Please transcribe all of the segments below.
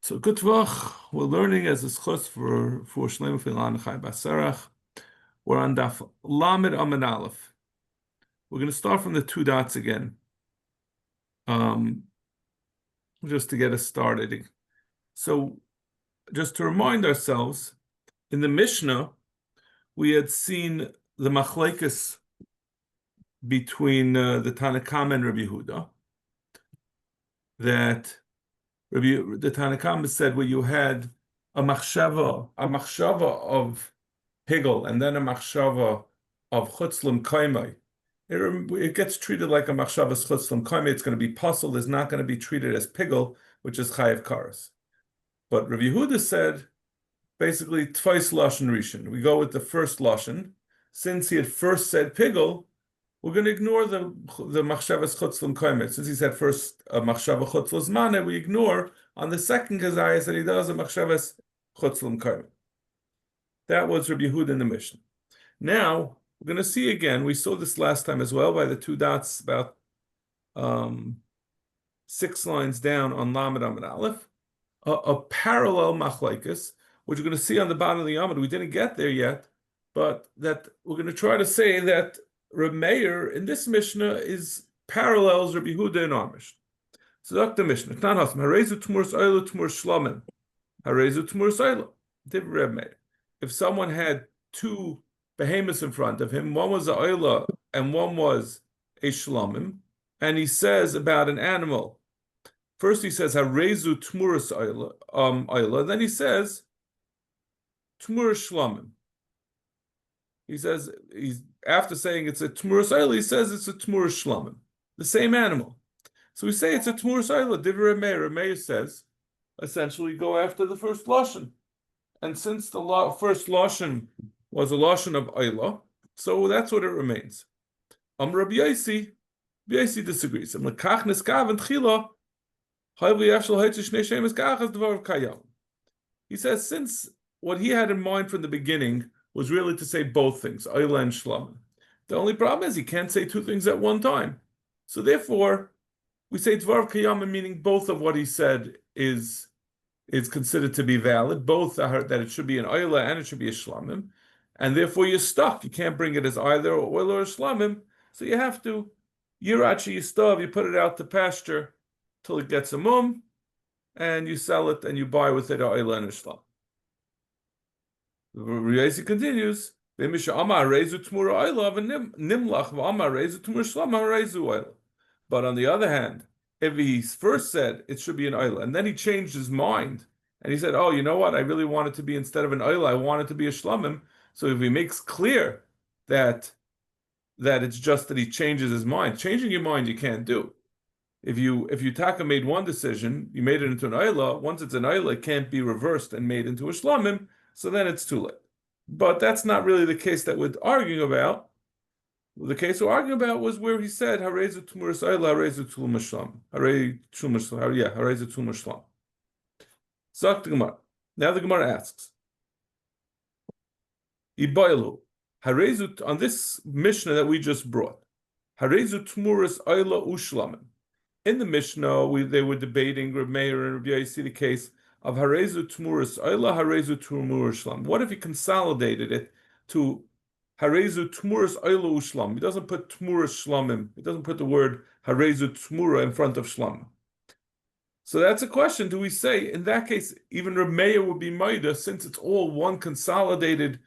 So good Tvach, we're learning as a schus for Shleim Filan Chai Basarach. We're on Daf Lamed Amid Aleph. We're going to start from the two dots again, just to get us started. So, just to remind ourselves, in the Mishnah, we had seen the machlekes between the Tanakam and Rabbi Yehuda. That the Tanakam said where you had a machshava of Higel and then a machshava of chutzlim kaimai. It gets treated like a machshavas chutzlim kaimai. It's going to be puzzled. It's not going to be treated as pigel, which is chayav karas. But Rabbi Yehuda said basically twice lashon rishon. We go with the first lashon. Since he had first said pigel, we're going to ignore the machshavas chutzlim kaimai. Since he said first machshava chutzlas mane, we ignore on the second kazayas that he does a machshavas chutzlim kaimai. That was Rabbi Yehuda in the Mishnah. Now, we're going to see again, we saw this last time as well by the two dots about 6 lines down on Lamed Amid Aleph, a parallel machlekes, which we're going to see on the bottom of the Amid. We didn't get there yet, but that we're going to try to say that Reb Meir in this Mishnah is parallels Rabbi Yehuda in our Mishnah. So that's the Mishnah. Harezu tmuras oila tmuras shlamim. Harezu tmuras oila. Div Reb Meir. If someone had two behemoths in front of him, one was a oila and one was a shlamim, and he says about an animal, first he says harezu tmuras oila, then he says tmuras shlamim. He says after saying it's a tmuras oila, he says it's a tmuras shlamim, the same animal. So we say it's a tmuras oila. Divrei Meir. Meir says essentially go after the first lashon. And since the first lashon was a lashon of oila, so that's what it remains. Rabbi Yosi disagrees. He says since what he had in mind from the beginning was really to say both things, oila and shlamim. The only problem is he can't say two things at one time. So therefore, we say dvar kayam, meaning both of what he said is considered to be valid, both are, that it should be an oila and it should be a shlamim, and therefore you're stuck. You can't bring it as either oila or shlamim, so you have to yirachi yistav, you put it out to pasture till it gets a mum, and you sell it and you buy with it an oila and a shlam. Riyazi continues, but on the other hand, if he first said it should be an oila, and then he changed his mind, and he said, oh, you know what, I really want it to be, instead of an oila, I want it to be a shlamim. So if he makes clear that it's just that he changes his mind, changing your mind you can't do. If you taka made one decision, you made it into an oila, once it's an oila, it can't be reversed and made into a shlamim, so then it's too late. But that's not really the case that we're arguing about. The case we're arguing about was where he said, Harezu tmuras oila, Harezu tul mashlam. Harezu tul mashlam. Zok the Gemara. Now the Gemara asks, Ibaylu, Harezu, on this Mishnah that we just brought, Harezu tmuras oila ushlamim. In the Mishnah, they were debating, Reb Meir and Rabbi Yosi, the case of Harezu tmuras oila, Harezu tmuras shlam. What if he consolidated it to Harezu tmuras oila ushlam? He doesn't put tmuras shlamim. He doesn't put the word Harezu tmura in front of shlam. So that's a question. Do we say in that case even Reb Meir would be maida, since it's all one consolidated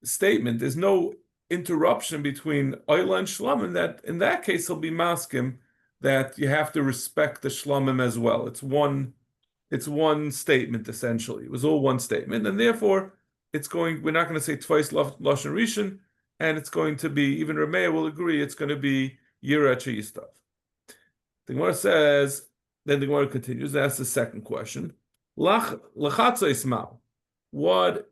statement? There's no interruption between oila and shlamim. That in that case he'll be maskim that you have to respect the shlamim as well. It's one statement essentially. It was all one statement, and therefore we're not going to say twice lashon rishon, and it's going to be, even Reb Meir will agree, it's going to be yirachi yistav. The Gemara says, then the Gemara continues, that's the second question. Lachatza ismal. What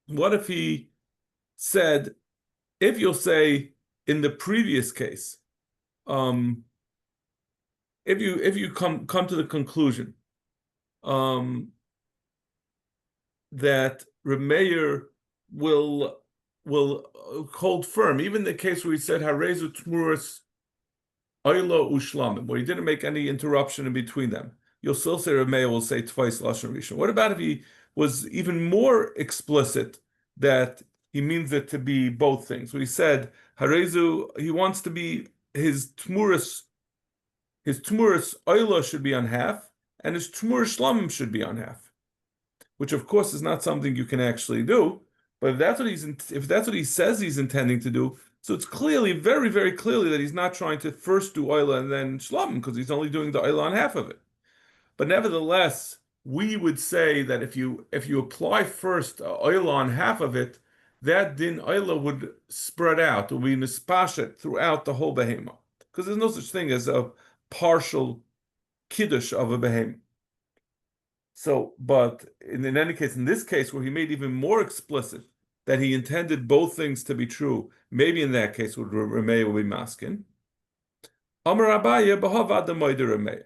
if he said, if you'll say in the previous case, if you come to the conclusion that Reb Meir will hold firm, even the case where he said Harezu tmuras oila ushlamim, where he didn't make any interruption in between them. you'll still say Rameh will say twice Lashon Rishon. What about if he was even more explicit that he means it to be both things? When he said Harezu, he wants to be his Tmuris Oila should be on half, and his Tmuris Shlamim should be on half, which of course is not something you can actually do. But if that's what he says he's intending to do, so it's clearly, very, very clearly that he's not trying to first do Oila and then Shlamim, because he's only doing the Oila on half of it. But nevertheless, we would say that if you apply first Oila on half of it, that din Oila would spread out, it would be nispashet throughout the whole behemoth, because there's no such thing as a partial kiddush of a behemoth. So, but in any case, in this case, where he made even more explicit that he intended both things to be true, maybe in that case would Rameh will be maskin. Amar Abaye b'havad the moida Rameh.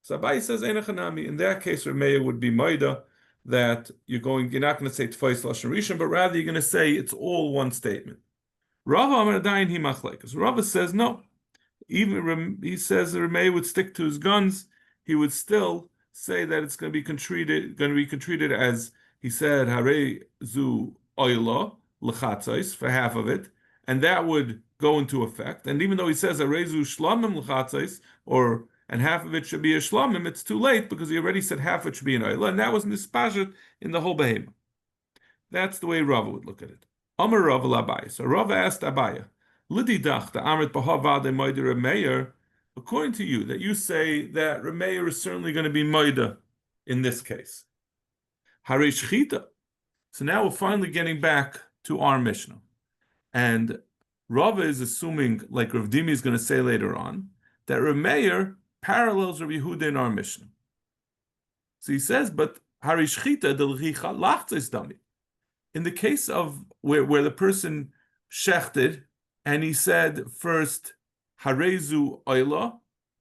So Abaye says Einachanami. In that case, Rameh would be moida that you're not going to say twice lashon rishon, but rather you're going to say it's all one statement. Rava Amar Adayin hi machlekes. Rava says no. Even he says Rameh would stick to his guns. He would still say that it's going to be treated as he said Hare zu oila lechatzos for half of it, and that would go into effect. And even though he says Hare zu shlamim lechatzos, and half of it should be a shlamim, it's too late because he already said half of it should be an oila, and that was nispashet in the whole behemoth. That's the way Rava would look at it. Amar Rava l'Abaye. So Rava asked Abaye, Lididach the Amrit b'havade moider Rameir. According to you, that you say that Rameir is certainly going to be moida in this case. Harish Chita. So now we're finally getting back to our Mishnah. And Rava is assuming, like Rav Dimi is going to say later on, that Rameir parallels Rav Yehuda in our Mishnah. So he says, but Harish Chita del Richa lachtzes dami. In the case of where the person shechted, and he said first, Harezu oila.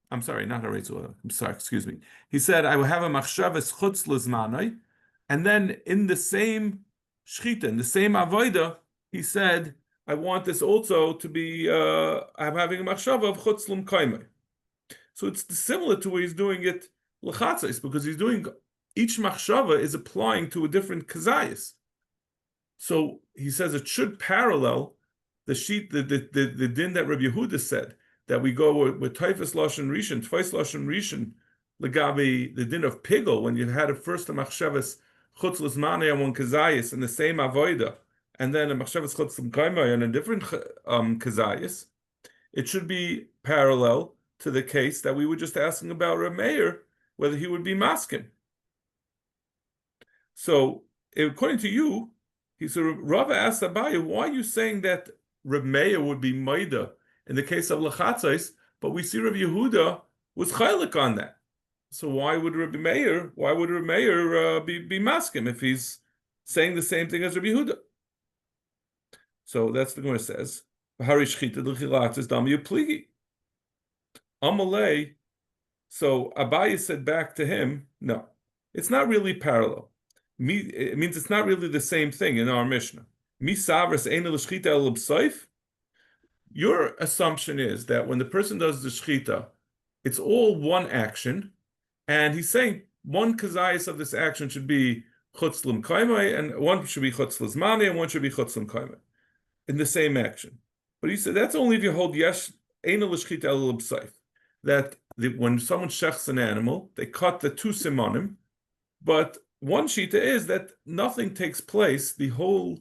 I'm sorry, not Harezu oila. I'm sorry, excuse me. He said, I will have a machshavas chutz lezmanai. And then in the same shchita, in the same avoida, he said, I want this also to be, I'm having a machshava of chutz l'mkaimai. So it's similar to where he's doing it l'chatzais, because he's doing, each machshava is applying to a different kazayas. So he says it should parallel the din that Rabbi Yehuda said, that we go with Taifas Lashon Rishon, twice Lashon Rishon, Legabi, the din of Pigel, when you had a first a Machshavas Chutz L'Zmanei and one Kazayas in the same Avoida, and then a Machshavas Chutz L'Mkaimai and a different Kazayas, it should be parallel to the case that we were just asking about Rameir, whether he would be maskin. So, according to you, Rava asked Abaye, why are you saying that Reb Meir would be Maida in the case of Lachatzais, but we see Reb Yehuda was Chaylik on that. So why would Reb Meir be maskim if he's saying the same thing as Reb Yehuda? So that's the Gemara says. Amalei. So Abaye said back to him, no, it's not really parallel. It means it's not really the same thing in our Mishnah. Your assumption is that when the person does the shchita, it's all one action, and he's saying one kazayas of this action should be chutz l'mkaimai, and one should be chutz l'zmani, and one should be chutz l'mkaimai in the same action. But he said that's only if you hold yesh eina l'shchita el l'b'saif, that when someone shechs an animal, they cut the two simonim, but one shita is that nothing takes place, the whole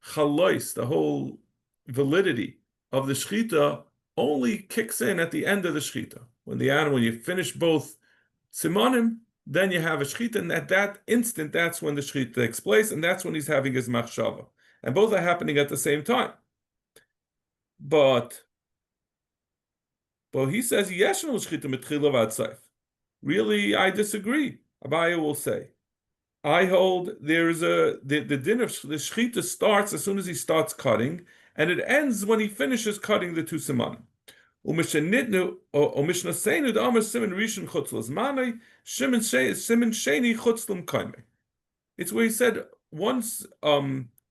chalois, the whole validity of the shchita only kicks in at the end of the shchita. When you finish both simonim, then you have a shchita, and at that instant, that's when the shchita takes place, and that's when he's having his machshava. And both are happening at the same time. But he says, Yeshno shchita mitchila v'atzayf. Really, I disagree. Abaye will say, I hold there is the din of the shchita starts as soon as he starts cutting, and it ends when he finishes cutting the two simanim. It's where he said once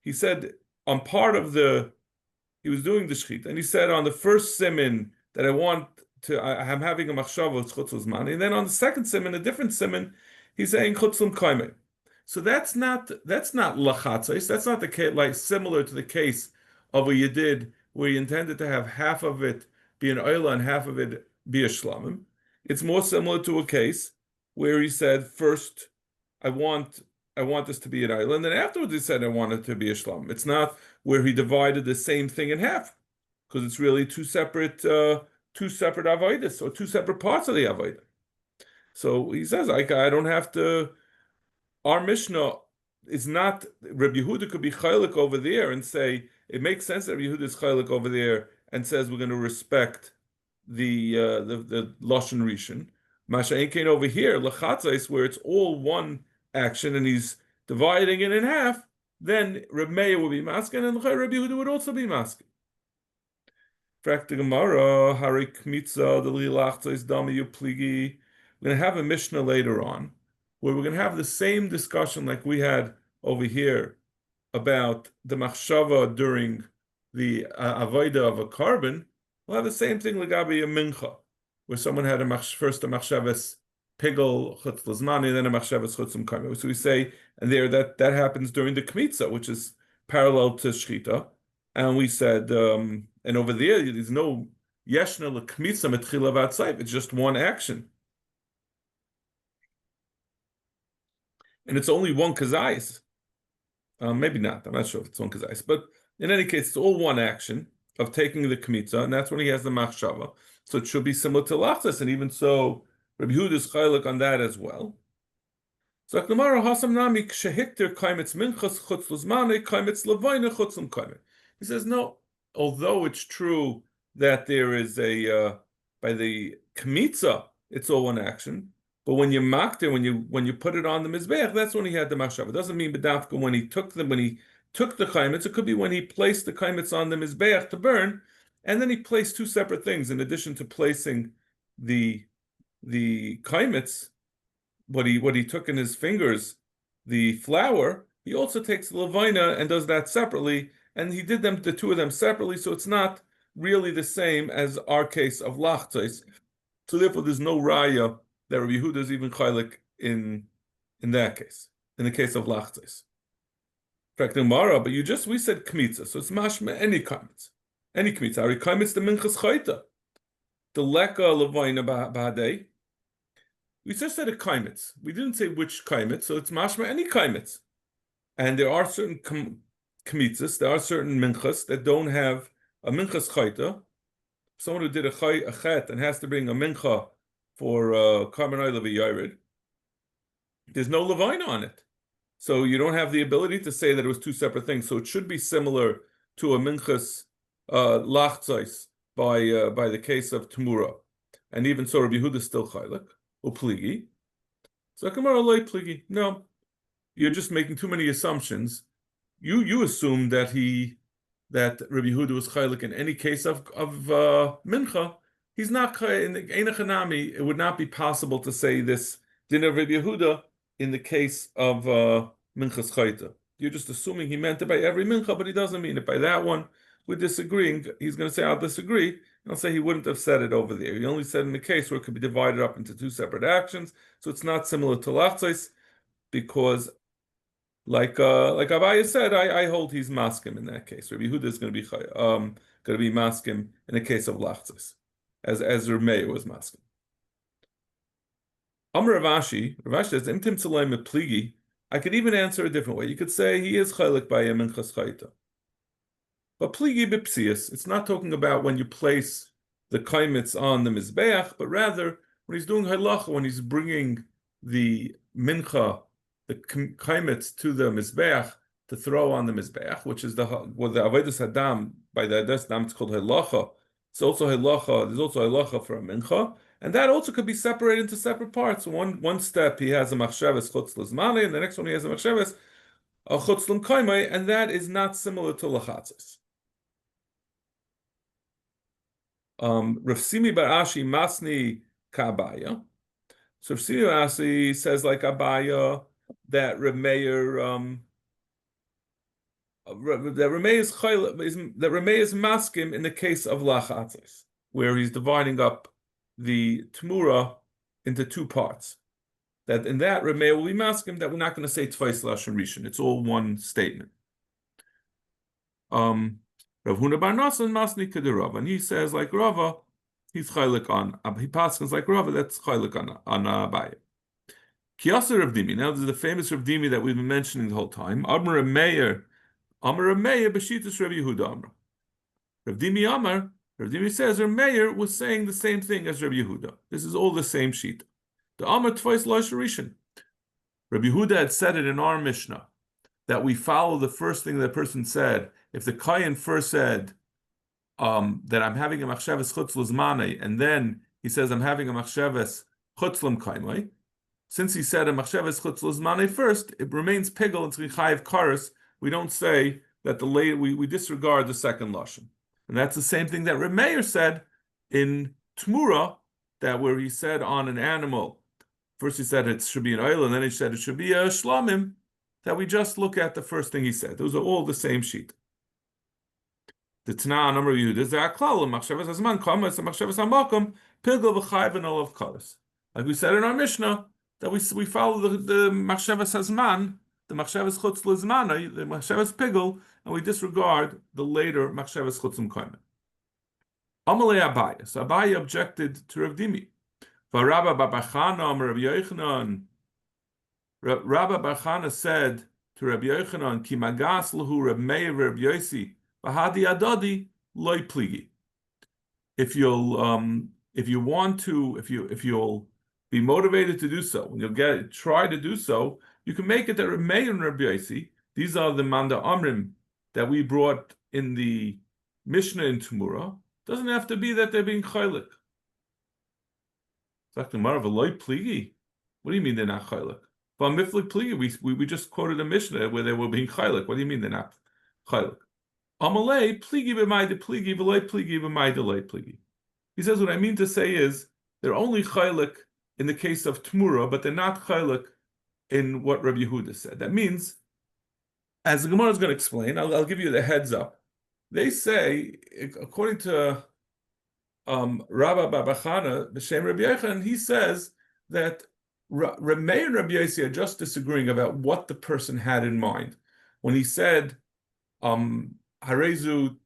he said on part of he was doing the shchita, and he said on the first siman that I want I'm having a machshava, it's chutz l'zman. And then on the second simon, a different simon, he's saying chutz l'mkaimei. So that's not lachatzos. That's not the case, like similar to the case of what you did where you intended to have half of it be an oila and half of it be a shlamim. It's more similar to a case where he said first, I want this to be an oila, and then afterwards he said I want it to be a shlamim. It's not where he divided the same thing in half, because it's really two separate avodas or two separate parts of the avodah. So he says, I don't have to. Our Mishnah is not. Rabbi Yehuda could be chaylik over there and say it makes sense that Rabbi Yehuda is chaylik over there and says we're going to respect the lashon rishon. Masha Enkein over here lachatzais where it's all one action and he's dividing it in half. Then Reb Meir would be masking and Rabbi Yehuda would also be masking. We're going to have a Mishnah later on where we're going to have the same discussion like we had over here about the machshava during the avodah of a carbon. We'll have the same thing legabi a mincha, where someone had first a machshavas pigel chutz l'zmani, then a machshavas chutz l'mkaimei. So we say, and there that happens during the kmitza, which is parallel to shchita. And we said, and over there, there's no yeshna l'kmitza metchila v'atzayv. It's just one action. And it's only one kazayis. Maybe not. I'm not sure if it's one kazayis. But in any case, it's all one action of taking the kmitza, and that's when he has the machshava. So it should be similar to lachtas, and even so, Rabbi Yehuda is chaylik on that as well. So Aklamara hasam nami kshehikter kaimetz minchas chutz l'zmane kaimetz levaina chutz l'mkaimei. He says no. Although it's true that there is a by the kmitza, it's all one action. But when you mocked it, when you put it on the mizbeach, that's when he had the machshava. It doesn't mean bedafka when he took the kaimetz. It could be when he placed the kaimetz on the mizbeach to burn, and then he placed two separate things in addition to placing the kaimetz. What he took in his fingers, the flour, he also takes the levina and does that separately, and he did the two of them separately. So it's not really the same as our case of lachtais. So therefore, there's no raya that Rabbi Yehuda is even chaylik in that case, in the case of lachtais. In fact, Mara, but we said kmitza, so it's mashma any kaimetz, Ari kaimetz the minchas chayta, the leka levina b'hadei. We just said a kaimetz. We didn't say which kaimetz, so it's mashma any kaimetz. And there are certain kmitzas, there are certain minchas that don't have a minchas chayta. Someone who did a chet and has to bring a mincha for carbon oil of a yared, there's no levina on it. So you don't have the ability to say that it was two separate things. So it should be similar to a minchas lachtzais by the case of Tamura. And even so, Rabbi Yehuda is still chaylik, upligi. So Kamara loy pligi. No, you're just making too many assumptions. You assume that Rabbi Yehuda was chaylik in any case of mincha. He's not in the Einachanami. It would not be possible to say this din of Rabbi Yehuda in the case of minchas chayta. You're just assuming he meant it by every mincha, but he doesn't mean it by that one. We're disagreeing. He's going to say, I'll disagree. And I'll say he wouldn't have said it over there. He only said in the case where it could be divided up into two separate actions. So it's not similar to lachtzais, because like Abaya said, I hold he's maskim in that case. Rabbi Yehuda is going to be maskim in the case of lachtzais, as Rameir was maskim. Amr Ravashi says, Imtim Tzalei Mepligi. I could even answer a different way. You could say he is chaylik by a minchas chayta. But pligi bipsias, it's not talking about when you place the kaimetz on the mizbeach, but rather when he's doing halacha, when he's bringing the mincha, the kaimetz to the mizbeach to throw on the mizbeach, which is the avodas hadam. By the avodas hadam, it's called halacha. It's also halacha. There's also halacha for a mincha, and that also could be separated into separate parts. One step he has a machshavas chutz l'zmane, and the next one he has a machshavas a chutz l'mkaimei, and that is not similar to lachatzis. Rav Simi bar Ashi masni ka'abaya. So Rav Simi bar Ashi says like Abaya that Rameir is maskim in the case of lachatzis, where he's dividing up the Tmura into two parts. That in that Reb Meir will be masking that we're not going to say twice lashon rishon. It's all one statement. Rav Huna bar Nosson masni k'derava, and he says like Rava, he's chaylik on. He passes like Rava, that's chaylik on Abaye. Kiyasser Rav Dimi. Now there's the famous Rav Dimi that we've been mentioning the whole time. Amar Rav Meir b'shitas Rav Yehuda Amar. Rav Dimi says Rav Meir was saying the same thing as Rav Yehuda. This is all the same sheet. The Amar twice lashon rishon. Rav Yehuda had said it in our Mishnah that we follow the first thing that person said. If the Kayan first said that I'm having a machshavas chutz l'zmanei, and then he says I'm having a machshavas chutz l'mkaimai, since he said a machshavas chutz l'zmanei first, it remains pigel and tzrichayev kares. We don't say that the late we disregard the second lashon, and that's the same thing that Reb Meir said in Tmura, that where he said on an animal. First he said it should be an oil, and then he said it should be a shlamim. That we just look at the first thing he said. Those are all the same sheet. The Tana number Yehuda is there klal machshavas hazman kamas machshavas hamakom pilgul v'chayv and all of kalas. Like we said in our Mishnah that we follow the machshavas hazman, the machshavas chutz l'zmana, the machshavas pigul, and we disregard the later machshavas chutz l'mkaim. Amalei Abaye. So Abaye objected to Rav Dimi. Rabba bar Chana Amar Rav Yochanan. Rabba bar Chana said to Rabbi Yochanan, Ki magas lahu Reb Meir Reb Yosi, v'hadi adadi loy pligi. If you'll be motivated to do so, and you'll try to do so, you can make it that Reb Meir and Reb Yosi, these are the Manda Amrim that we brought in the Mishnah in Tmura. Doesn't have to be that they're being chaylik. What do you mean they're not chaylik? We just quoted a Mishnah where they were being chaylik. What do you mean they're not chaylik? Amalei pligi b'mayde pligi v'loi pligi b'mayde loi pligi. He says what I mean to say is they're only chaylik in the case of Tmura, but they're not chaylik in what Rabbi Yehuda said. That means, as the Gemara is going to explain, I'll give you the heads up. They say, according to Rabba bar Chana, b'shem Rabbi Yochanan, he says that Reb Meir and Rabbi Yosi are just disagreeing about what the person had in mind when he said, "Harezu,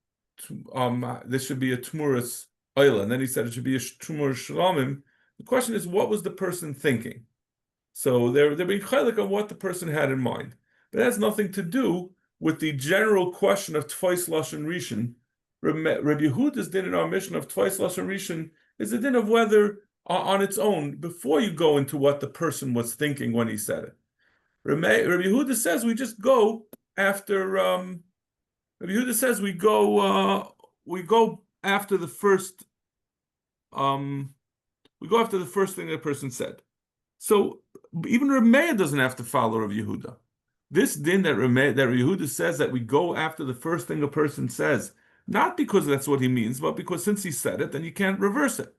this should be a tmuras oila," and then he said it should be a tmuras shlamim. The question is, what was the person thinking? So they're being chaylik on what the person had in mind, but it has nothing to do with the general question of twice lashon rishon. Rabbi Yehuda's din in our mission of twice lashon rishon is the din of whether on its own, before you go into what the person was thinking when he said it. Rabbi Yehuda says we just go after. Rabbi Yehuda says we go after the first. We go after the first thing the person said. So even Rabbi Meir doesn't have to follow Rabbi Yehuda. This din that Rabbi Yehuda says that we go after the first thing a person says, not because that's what he means, but because since he said it, then you can't reverse it.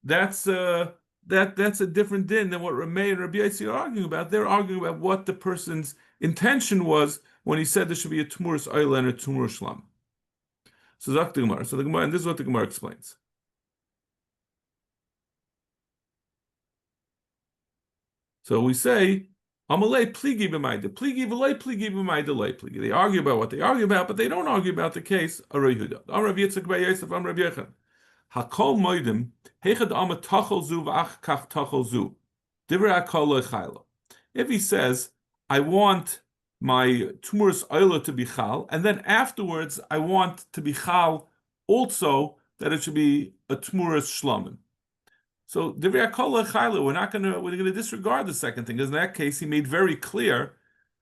That's a different din than what Reb Meir and Rabbi Yosi are arguing about. They're arguing about what the person's intention was when he said there should be a tmuras oila and a tmuras shlam. So that's the Gemara. And this is what the Gemara explains. So we say, Amalei pligi b'mayde, pligi v'lei pligi b'mayde lei pligi. They argue about what they argue about, but they don't argue about the case of Rav Yehuda. Am Rav Yitzchak bar Yosef, Am Rav Yochanan. Hakol moedim, heichad ama tachol zu v'ach kach tachol zu. Divrei hakol lo chaylo. If he says, I want my tmuras oila to be chal, and then afterwards I want to be chal also that it should be a tmuras shlamim. So divrei hakol lo chaylo, we're going to disregard the second thing, because in that case he made very clear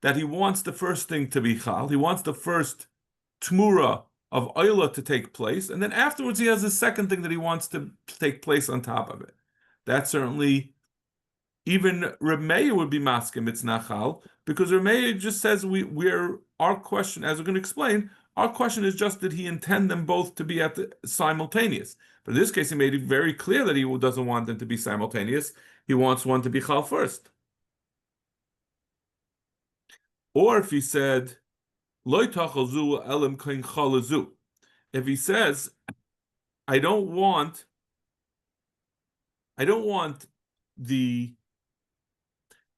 that he wants the first thing to be chal. He wants the first tmura of oila to take place, and then afterwards he has the second thing that he wants to take place on top of it. That certainly, even Reb Meir would be maskim, it's nachal, because Reb Meir just says our question, as we're going to explain, our question is just did he intend them both to be simultaneous? But in this case, he made it very clear that he doesn't want them to be simultaneous. He wants one to be chal first. Or if he said, if he says, I don't want I don't want the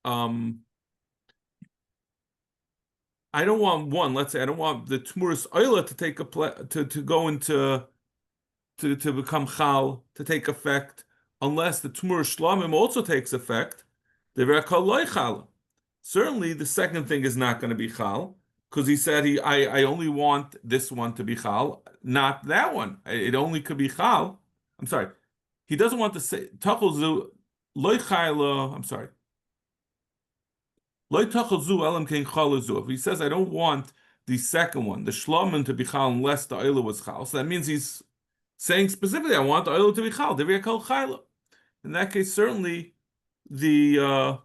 I don't want one. Let's say I don't want the Tmuras Oila to take to go into to become Chal, to take effect, unless the Tmuras Shlamim also takes effect. The Verakal Loy Chal. Certainly, the second thing is not going to be Chal, because he said I only want this one to be Chal, not that one. It only could be Chal. I'm sorry. He doesn't want to say Tachalzu Loy Chayla. I'm sorry. If he says I don't want the second one, the shlomen, to be chal unless the oila was chal, so that means he's saying specifically I want the oila to be chal. In that case, certainly the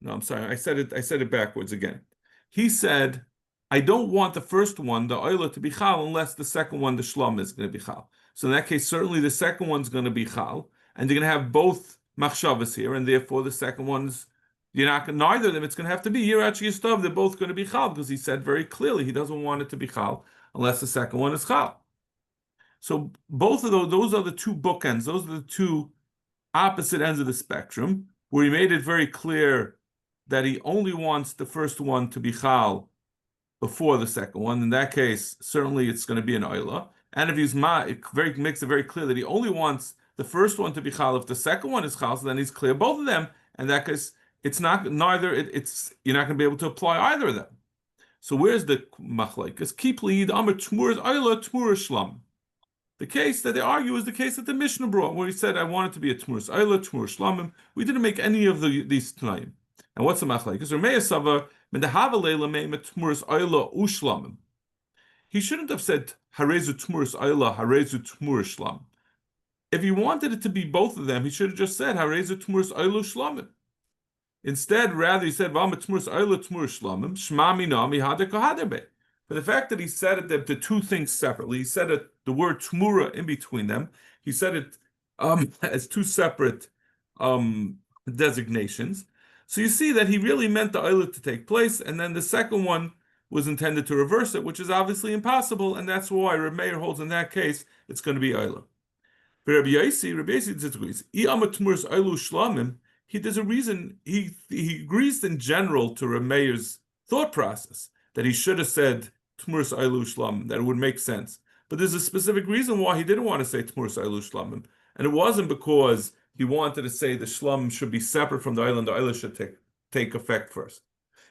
no, I'm sorry, I said it backwards again. He said I don't want the first one, the oila, to be chal unless the second one, the shlom, is going to be chal. So in that case, certainly the second one's going to be chal, and you're going to have both machshavas here, and therefore the second one's neither of them. It's going to have to be Yirach Yistov. They're both going to be chal because he said very clearly he doesn't want it to be chal unless the second one is chal. So both of those are the two bookends. Those are the two opposite ends of the spectrum where he made it very clear that he only wants the first one to be chal before the second one. In that case, certainly it's going to be an oila. And if he's it makes it very clear that he only wants the first one to be chal. If the second one is chal, so then he's clear both of them. And that case, it's not neither. It's you're not going to be able to apply either of them. So where's the machlekes? Keep lead amar tmuras oila tmuras shlam. The case that they argue is the case that the Mishnah brought, where he said, "I want it to be a tmuras oila tmuras shlamim." We didn't make any of these tonight. And what's the machlekes? Rameya sava mendahava leila meim tmuras oila ushlamim. He shouldn't have said harezu tmuras oila harezu tmuras shlam. If he wanted it to be both of them, he should have just said harezu tmuras oila shlamim. Instead, rather, he said v'am tmuras oila tmuras shlamim shma mina mihader kahader be. But the fact that he said it the two things separately, he said it the word tmura in between them. He said it as two separate designations. So you see that he really meant the oila to take place, and then the second one was intended to reverse it, which is obviously impossible, and that's why Reb Meir holds in that case it's going to be oila. But Rabbi Yossi disagrees. There's a reason he agrees in general to Reb Meir's thought process that he should have said tmuras oila shlamim, that it would make sense. But there's a specific reason why he didn't want to say tmuras oila shlamim, and it wasn't because he wanted to say the shlam should be separate from the oila, and the oila should take effect first.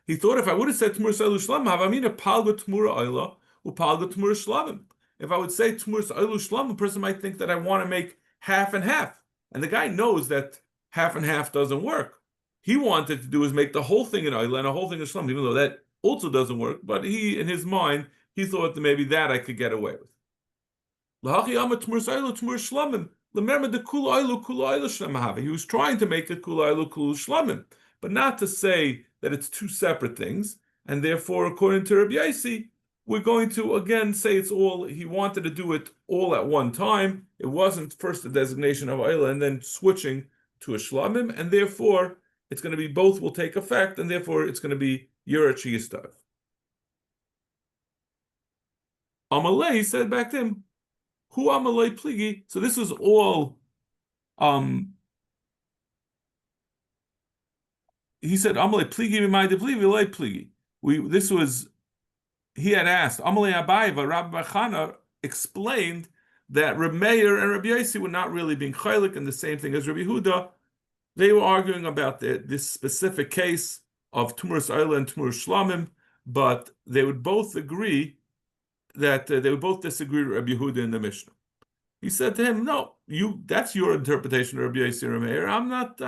He thought if I would have said tmuras oila shlamim, havamina palga tmura oila upalga tmura shlamim. If I would say tmuras oila shlamim, a person might think that I want to make half and half, and the guy knows that half and half doesn't work. He wanted to do is make the whole thing an oila and a whole thing a shlam, even though that also doesn't work. But he, in his mind, he thought that maybe that I could get away with. He was trying to make it kula ilu kula shlamim, but not to say that it's two separate things. And therefore, according to Rabbi Yossi, we're going to again say it's all. He wanted to do it all at one time. It wasn't first the designation of oila and then switching to a shlamim, and therefore it's going to be both will take effect, and therefore it's going to be Yirach Yistav. Amalei said back to him, "Who Amalei pligi?" So this was all. He said, "Amalei pligi b'may de pligi." This was. He had asked Amalei Abayva. Rabbi Chana explained that Reb Meir and Rabbi Yossi were not really being chaylik, and the same thing as Rabbi Huda. They were arguing about this specific case of tmuras oila and tmuras shlamim, but they would both agree that they would both disagree with Rabbi Yehuda in the Mishnah. He said to him, "No, that's your interpretation of Rabbi Yossi and Reb Meir. I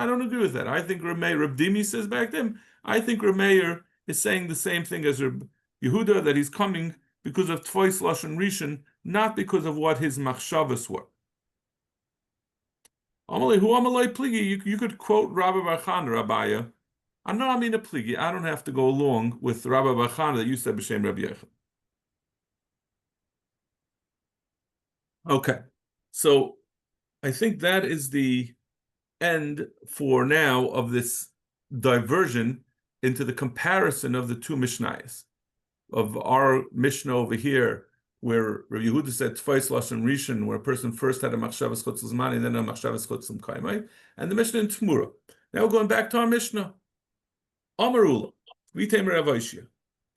don't agree with that. I think Reb Meir, Reb Dimi says back to him, I think Reb Meir is saying the same thing as Reb Yehuda, that he's coming because of Tvois Lashon Rishon, not because of what his machshavas were." Amalei, who Amalei pligi? You could quote Rabbi Bar Chana, Rabbiya. I know I mean a pligi. I don't have to go along with Rabbi Bar Chana that you said b'shem Rabbi Yechon. Okay, so I think that is the end for now of this diversion into the comparison of the two Mishnayos, of our Mishnah over here where Rabbi Yehuda said twice lashon rishon, where a person first had a machshavas chutz l'zmani and then a machshavas chutz l'kaimai, and the Mishnah in Tmura. Now we're going back to our Mishnah. Amarula, v'itei Rav Oshia.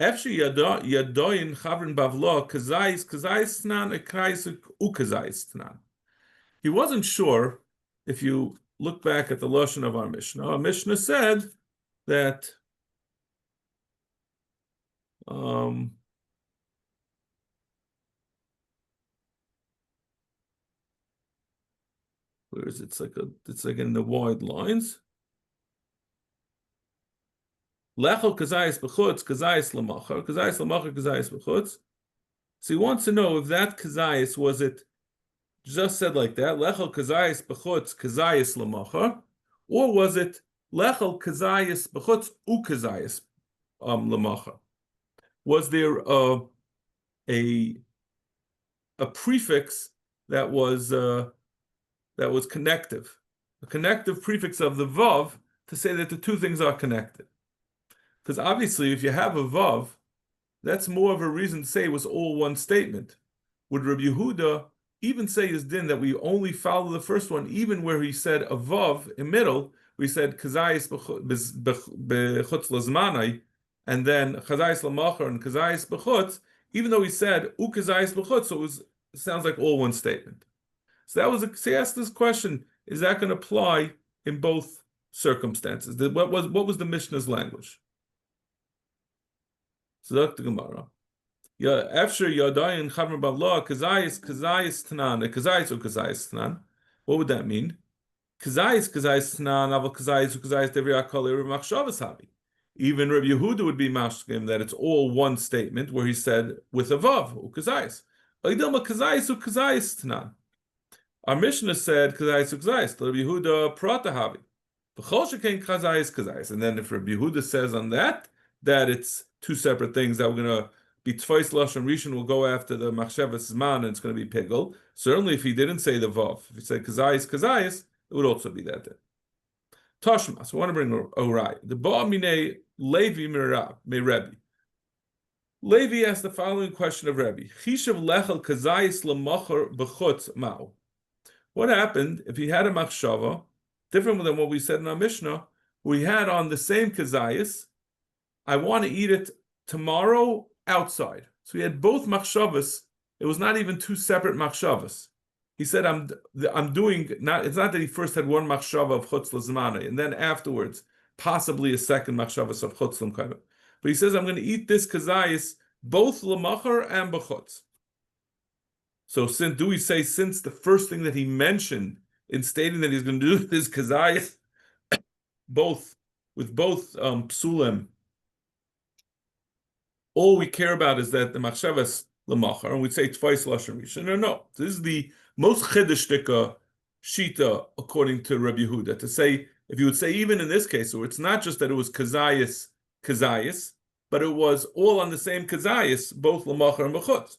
Efshi yadoyin chavrin bavlo kazayis tnan ekrais ukazayis tnan. He wasn't sure. If you look back at the lashon of our Mishnah said that where is it? It's like in the wide lines. Lechol kazayis b'chutz, kazayis l'machar, kazayis b'chutz. So he wants to know if that kazayis, was it just said like that, lechol kazayis b'chutz, kazayis l'machar, or was it lechol kazayis b'chutz ukazayis l'machar? Was there a prefix that was connective, a connective prefix of the vav to say that the two things are connected? Because obviously, if you have a vav, that's more of a reason to say it was all one statement. Would Rabbi Yehuda even say his din that we only follow the first one, even where he said a vav in middle, we said kazayis b'chutz l'zmanai, and then kazayis l'machar and kazayis b'chutz, even though he said ukazayis b'chutz, so it sounds like all one statement. So he asked this question: is that going to apply in both circumstances? What was the Mishnah's language? So Dr. Gemara. After Yadayin Chavim Bavla, Kazayis Tanan, Kazayis Tanan. What would that mean? Kazayis Tanan, Aval Kazayis Devriya Kalir Machshavas Havi. Even Rabbi Yehuda would be mashkim that it's all one statement where he said with a vav, Kazayis. Oidilma Kazayis Tanan. Our Mishnah said Kazayis Rabbi Yehuda Prata Havi. V'chol shekain Kazayis. And then if Rabbi Yehuda says on that it's two separate things that we're going to be twice lashon rishon, will go after the machshavas zman, and it's going to be pigel. Certainly, if he didn't say the vav, if he said kazayis, it would also be that. Tashma. So I want to bring a rai. The ba'amine Levi me Rebbe. Levi asked the following question of Rebbe: Chishav lechel kazayis lemachar b'chutz ma'u. What happened if he had a machshava different than what we said in our Mishnah? We had on the same kazayis, I want to eat it tomorrow outside. So he had both machshavas. It was not even two separate machshavas. He said, I'm doing, not. It's not that he first had one machshava of chutz l'zmana, and then afterwards, possibly a second machshavas of chutz l'mkayma. But he says, I'm going to eat this kazayis both l'machar and b'chutz. So do we say, since the first thing that he mentioned in stating that he's going to do this kazayis, with both psulim, all we care about is that the machshavas l'machar, and we'd say twice lashon rishon. No. This is the most chiddushtika shita according to Rabbi Yehuda, to say, if you would say even in this case, so it's not just that it was kazayis, but it was all on the same kazayis, both l'machar and b'chutz.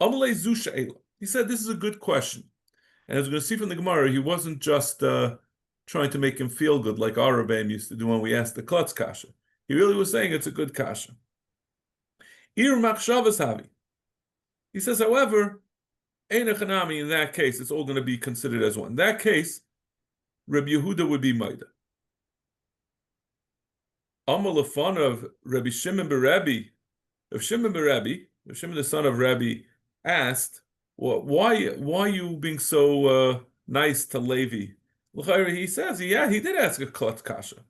Amalei zu she'ela. He said this is a good question, and as we're going to see from the Gemara, he wasn't just trying to make him feel good like our Rebbeim used to do when we asked the klutz kasha. He really was saying it's a good kasha. Ir machshavas havi. He says, however, ein echanami, in that case, it's all going to be considered as one. In that case, Rabbi Yehuda would be Maida. Amal lefan of Rabbi Shimon b'Rebbe, if Shimon the son of Rebbe, asked, well, why are you being so nice to Levi? He says, yeah, he did ask a klat kasha.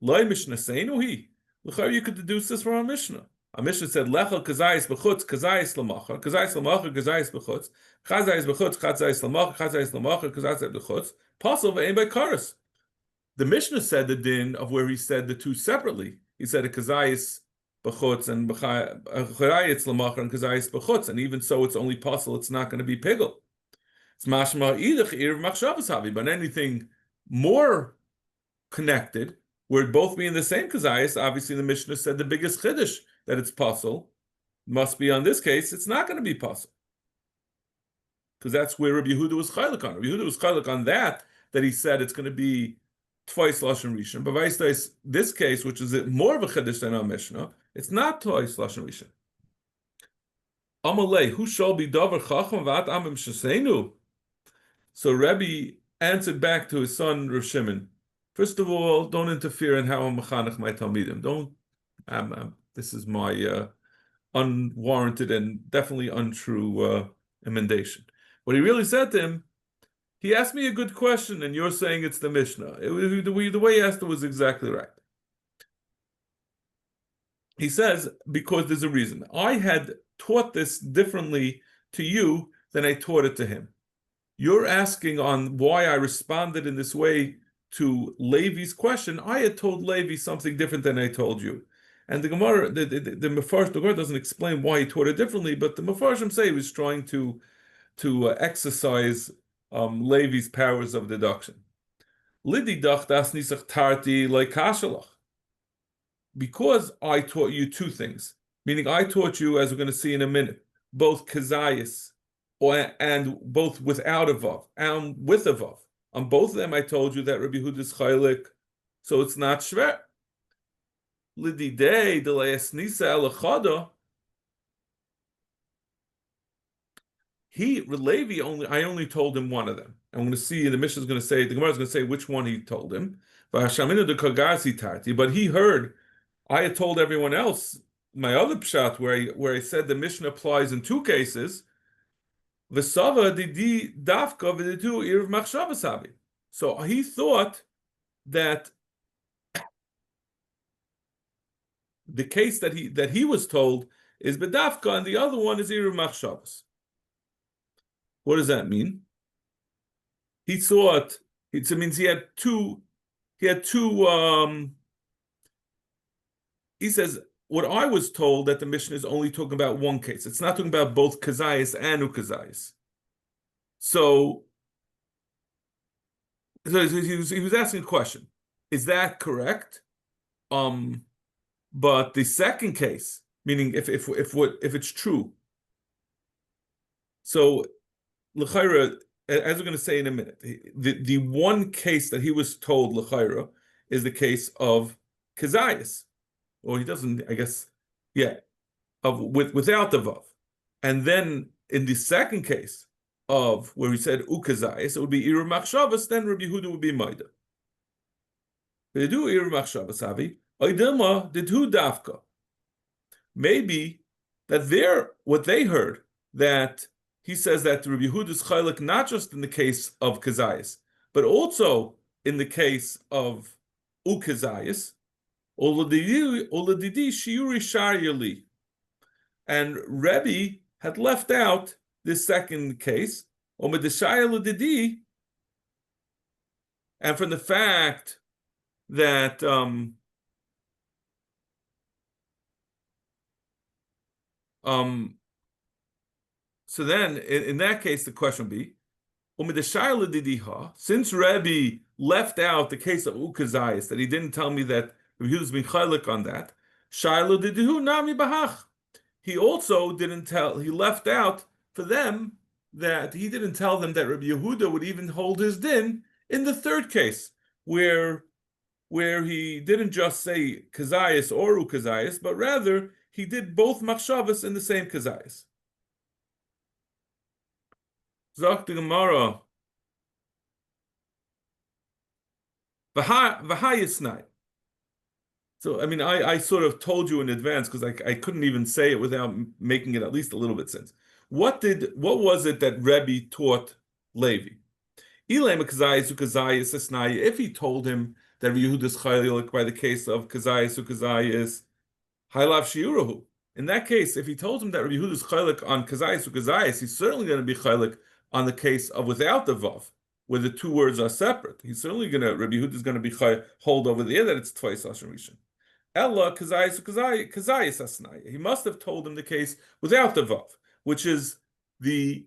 Loi mishnah seinu he. You could deduce this from our Mishnah. Our Mishnah said, lechel kazayis b'chutz, kazayis l'machar, kazayis b'chutz, chazayis b'chutz, chazayis l'machar, kazayis b'chutz, possible v'ein by karas. The Mishnah said the din of where he said the two separately. He said a kazayis b'chutz and chayayis l'machar and kazayis b'chutz, and even so, it's only possible. It's not going to be pigel. It's mashma idach ir machshavas havi, but anything more connected, where it both be in the same kazayis, obviously the Mishnah said the biggest chiddush that it's possible must be on this case. It's not going to be possible because that's where Rabbi Yehuda was chaylik on. Rabbi Yehuda was chaylik on that he said it's going to be twice lashon rishon. But this case, which is more of a chiddush than our Mishnah, it's not twice lashon rishon. Amalei, who shall be davar chacham v'at amim shesenu? So Rebbe answered back to his son Rav Shimon. First of all, don't interfere in how I'm mechanech my talmidim. Don't. This is my unwarranted and definitely untrue emendation. What he really said to him, he asked me a good question, and you're saying it's the Mishnah. The way he asked it was exactly right. He says, because there's a reason. I had taught this differently to you than I taught it to him. You're asking on why I responded in this way to Levi's question. I had told Levi something different than I told you. And the Gemara, the Gemara doesn't explain why he taught it differently, but the Mefarshim say he was trying to exercise Levi's powers of deduction. Lidi dachtas nisach tarti like kashalach. Because I taught you two things, meaning I taught you, as we're going to see in a minute, both kazayas and both without a vav and with a vav. On both of them, I told you that Rabbi Yehuda is chaylik, so it's not shver. Lididei delayasnisa elachada. Levi I only told him one of them. I'm going to see, the Mishnah is going to say, the Gemara is going to say which one he told him. But he heard. I had told everyone else my other pshat where I said the Mishnah applies in two cases. V'sava didi dafka v'didu irv machshavasabi. So he thought that the case that he was told is bedafka, and the other one is irv machshavas. What does that mean? He thought it means he had two. He says, what I was told that the Mishnah is only talking about one case. It's not talking about both kazayas and ukazayas. So he was asking a question. Is that correct? But the second case, meaning if it's true. So l'chayra, as we're going to say in a minute, the one case that he was told l'chayra is the case of kazayas. Or he doesn't, I guess, without the vav. And then in the second case of where he said ukazayis, it would be iru machshavas, then Rabbi Yehuda would be maida. They do iru machshavas, Avi. Oidilma did who dafka? Maybe that what they heard, that he says that Rabbi Yehuda is chaylik not just in the case of kazayis, but also in the case of ukazayis. And Rebbe had left out this second case, and from the fact that so then in that case the question would be, since Rebbe left out the case of ukazayis, that he didn't tell me that Rabbi Yehuda's been chaylik on that. Shailu didihu nami bahach. He also didn't tell. He left out for them that he didn't tell them that Rabbi Yehuda would even hold his din in the third case, where he didn't just say kazayis or ukazayis, but rather he did both machshavas in the same kazayis. Zok the Gemara. V'hayisnai. So, I mean, I sort of told you in advance because I couldn't even say it without making it at least a little bit sense. What was it that Rebbe taught Levi? If he told him that Yehuda is chaylik by the case of kazayis ukazayis, haylav shiurahu. In that case, if he told him that Rabbi Yehuda is chaylik on kazayis ukazayis, he's certainly going to be chaylik on the case of without the vav, where the two words are separate. He's certainly Rabbi Yehuda is going to be hold over there that it's twice Ashur Rishon. Ella kazayis asnaya. He must have told him the case without the vav, which is the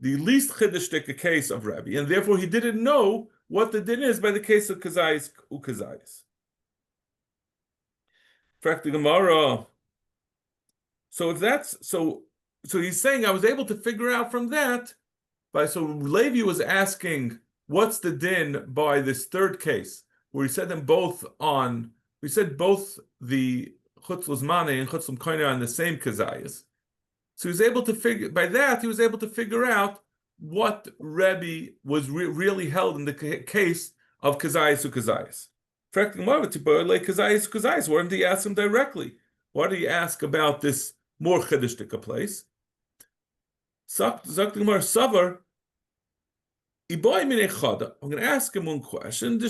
least chiddushtik case of Rabbi, and therefore he didn't know what the din is by the case of kazayis ukazayis. Fact the Gemara. So if that's so he's saying I was able to figure out from that. So Levi was asking, what's the din by this third case where he said them both on? We said both the chutz l'zmane and chutz l'mkoina on the same kazayas, So he was able to figure, by that, he was able to figure out what Rebbe was really held in the case of Kazayas Ukazayas. Why didn't he ask him directly? Why did he ask about this more Chiddushtika place? Zakt Gemara Savar, I'm going to ask him one question,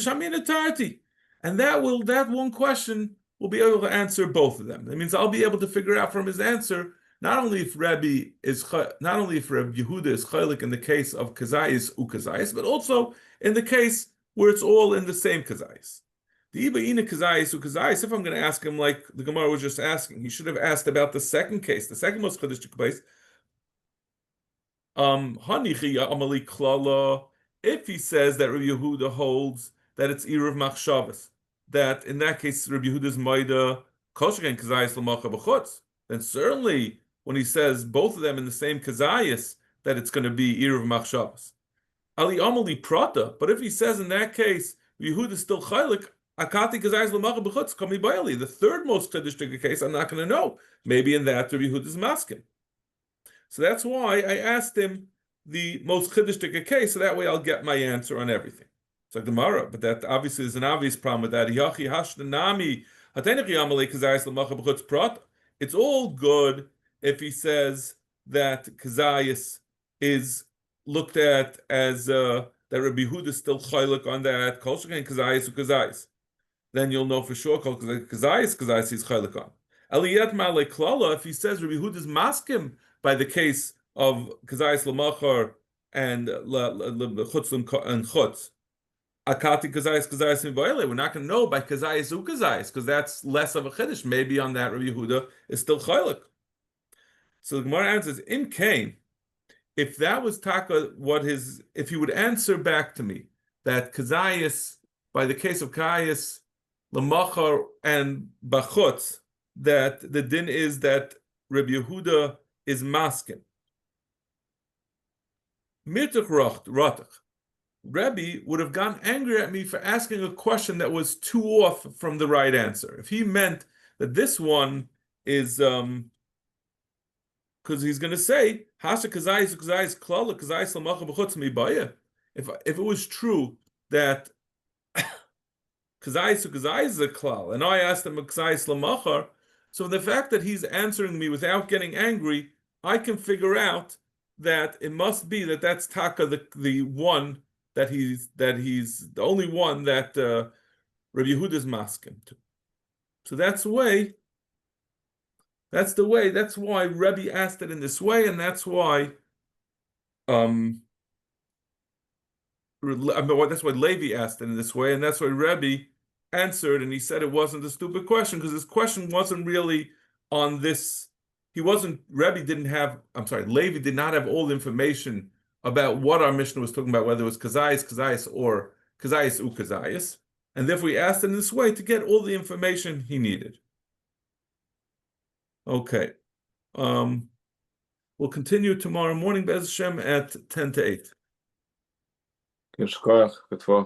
and that one question will be able to answer both of them. That means I'll be able to figure out from his answer not only if Rabbi Yehuda is chaylik in the case of kazayis ukazayis, but also in the case where it's all in the same kazayis. The ibaina kazayis ukazayis. If I'm going to ask him like the Gemara was just asking, he should have asked about the second case, the second most chiddushik case. If he says that Rabbi Yehuda holds that it's Erev Machshavas, that in that case Rabbi Yehuda's Maida Koshekin Kazayis L'Macha B'chutz, then certainly when he says both of them in the same Kazayis, that it's going to be Erev Machshavas. Ali Amali Prata, but if he says in that case Yehuda is still Chaylik, Akati Kazayis L'Macha B'chutz Kami Bayali, the third most Kaddish case, I'm not going to know. Maybe in that Rabbi Yehuda's Maskim. So that's why I asked him the most chiddushtika case, so that way I'll get my answer on everything. It's like the Gemara, but that obviously is an obvious problem with that. It's all good if he says that Kazayas is looked at as that Rabbi Yehuda is still chaylik on that Kazayas ukazayas. Then you'll know for sure Kazayas he's chaylik on. Aliyat Malay Klala, if he says Rabbi Yehuda is maskim by the case of Kazayis Lamachar and Chutz and Chutz, Akati Kazayis Mibayale, we're not going to know by Kazayis Ukazayis, because that's less of a Chiddush. Maybe on that Rabbi Yehuda is still Chaylik. So the Gemara answers, Im Kain, if that was Taka, if he would answer back to me that Kazayis, by the case of Kazayis Lamachar and Bachutz, that the din is that Rabbi Yehuda is maskim. Mirtach Ratach. Rebbe would have gotten angry at me for asking a question that was too off from the right answer. If he meant that this one is because he's going to say Hasha Kazayis Klala Kazayis Lamacha B'chutz Mibaya. If it was true that Kazayis is a klal, and I asked him a Kazayis Lamachar, so the fact that he's answering me without getting angry, I can figure out that it must be that that's Taka, the one that he's the only one that Rabbi Yehuda is masking to. So that's the way. That's why Rebbe asked it in this way, and that's why that's why Levi asked it in this way, and that's why Rebbe answered, and he said it wasn't a stupid question, because his question wasn't really on this. Levi did not have all the information about what our Mishnah was talking about, whether it was Kazayis, or Kazayis ukazayis, and therefore he asked in this way to get all the information he needed. Okay. We'll continue tomorrow morning, Be'ez Hashem, at 10 to 8.